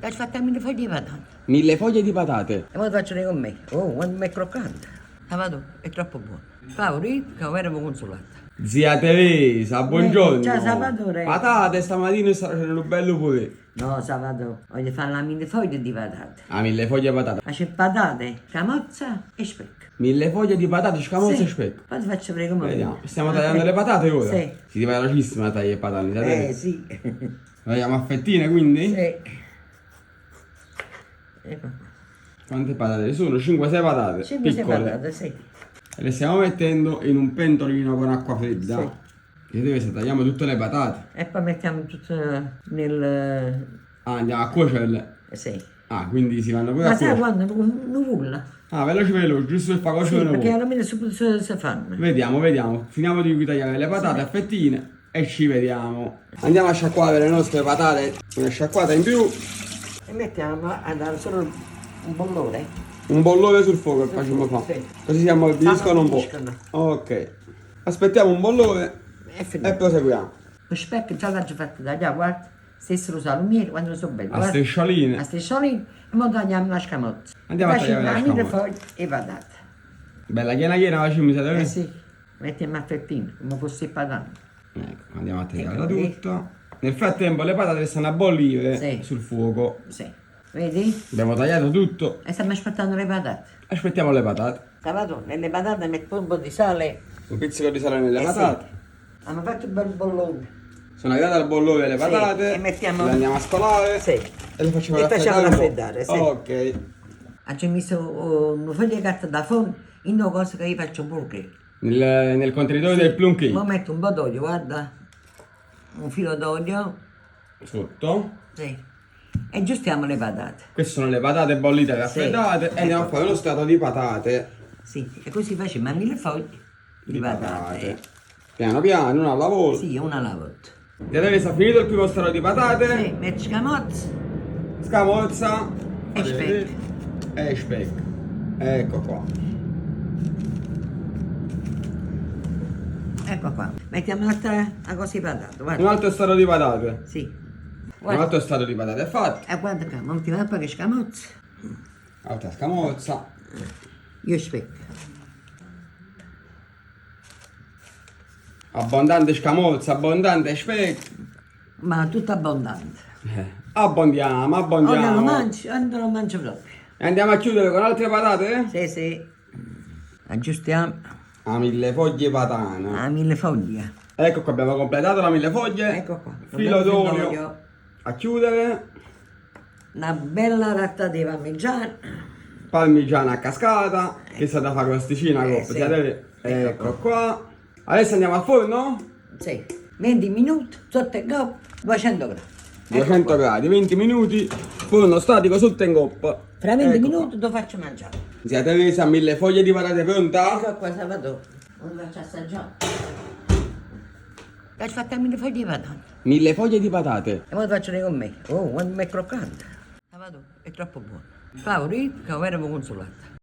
L'hai fatta mille foglie di patate. 1000 foglie di patate. E ora faccio con me. Oh, quando mi è croccante. La vado, è troppo buono. Favorito, che ora mi consolata. Zia Teresa, buongiorno. Ciao Salvatore. Patate stamattina sta facendo bello pure. No, Salvatore, voglio fare la mille foglie di patate. Ah, 1000 foglie di patate. Ma c'è patate, camozza e speck. 1000 foglie di patate, scamozza e speck. Poi ti faccio vedere come Vediamo, viene. stiamo tagliando le patate ora? Sì. Si ti va velocissimo a tagliare le patate, Zia Teresa. Sì. Tagliamo a fettine quindi? Sì. Ecco qua. Quante patate sono? 5-6 patate. 5-6 piccole. patate, sì. E le stiamo mettendo in un pentolino con acqua fredda. Sì. Zia Teresa, tagliamo tutte le patate. E poi mettiamo tutto nel... Ah, andiamo a cuocerle. Sì. Ah, quindi si vanno pure Ma a sai cuocere. quando? Nuvola. Ah, veloce, giusto per far Sì, cuocere perché un po'. alla fine subito si fanno. Vediamo. Finiamo di tagliare le patate a fettine e ci vediamo. Andiamo a sciacquare le nostre patate. Una sciacquata in più. E mettiamo a dare solo un bollore. Un bollore sul fuoco che facciamo fa. Sì. Così si ammorbidiscono un po'. Ammorbidiscono. Ok. Aspettiamo un bollore È e finito. proseguiamo. Lo speck già l'ho fatto tagliare, guarda. Stesso salumiere quando sono bello. A striscioline. A striscioline. E ora tagliamo la scamozza. Andiamo a tagliare la mille scamozza. foglie e patate. Bella chiena facciamo Zia Teresa. Sì. Mettiamo a fettine, come fosse il patano. Ecco, andiamo a tagliare Ecco, tutta. Nel frattempo le patate stanno a bollire Sì. sul fuoco. Sì. Vedi? Abbiamo tagliato tutto. E stiamo aspettando le patate. Aspettiamo le patate. Salvatore, nelle patate metto un po' di sale. Un pizzico di sale nelle patate. Sì. Hanno fatto un bel bollone. Sono arrivate al bollore le patate. E mettiamo... Le andiamo a scolare. Sì. E le facciamo E facciamo raffreddare un po'. raffreddare, sì. Ok. Ci ho messo una foglia di carta da forno in una cosa che io faccio pure. Nel contenitore del plum cake. Ora metto un po' d'olio, guarda. Un filo d'olio. Sotto. Sì. E giustiamo le patate. Queste sono le patate bollite raffreddate. Sì. E andiamo a fare uno strato di patate. Sì. E così facciamo a 1000 foglie di patate. Piano piano, una alla volta. Sì, una alla volta. Zia Teresa, finito il primo strato di patate. Sì, metti scamozza Scamozza. e speck. E speck. Ecco qua. Ecco qua. Mettiamo un'altra cosa di patate, Un guarda. altro strato di patate. Sì. Un Guarda. altro strato di patate è fatto. E guarda qua, ultima poi che scamozza. Altra scamozza. Io speck. Abbondante scamozza, abbondante speck. Ma tutto abbondante. Abbondiamo. Ora lo mangio proprio. E andiamo a chiudere con altre patate? Sì, sì. Aggiustiamo A 1000 foglie patana. a 1000 foglie. Ecco qua, abbiamo completato la 1000 foglie. Ecco qua. Filo Dobbiamo d'olio. A chiudere. Una bella ratta di parmigiano. Parmigiana a cascata. Che è stata fare crosticina con Sì. Ecco qua. Adesso andiamo al forno. Sì. 20 minuti, sotto il goppo, 200 gradi. 200 gradi, 20 minuti. Forno statico sotto in coppa. Fra 20 Ecco minuti lo faccio mangiare. qua. Zia Teresa, 1000 foglie di patate pronta? Ecco qua, Salvatore. Lo faccio assaggiare. L'hai fatta 1000 foglie di patate. 1000 foglie di patate. E ora faccio con me. Oh, quando mi è croccante. Salvatore, è troppo buono. Favorito, che ora mi consolata.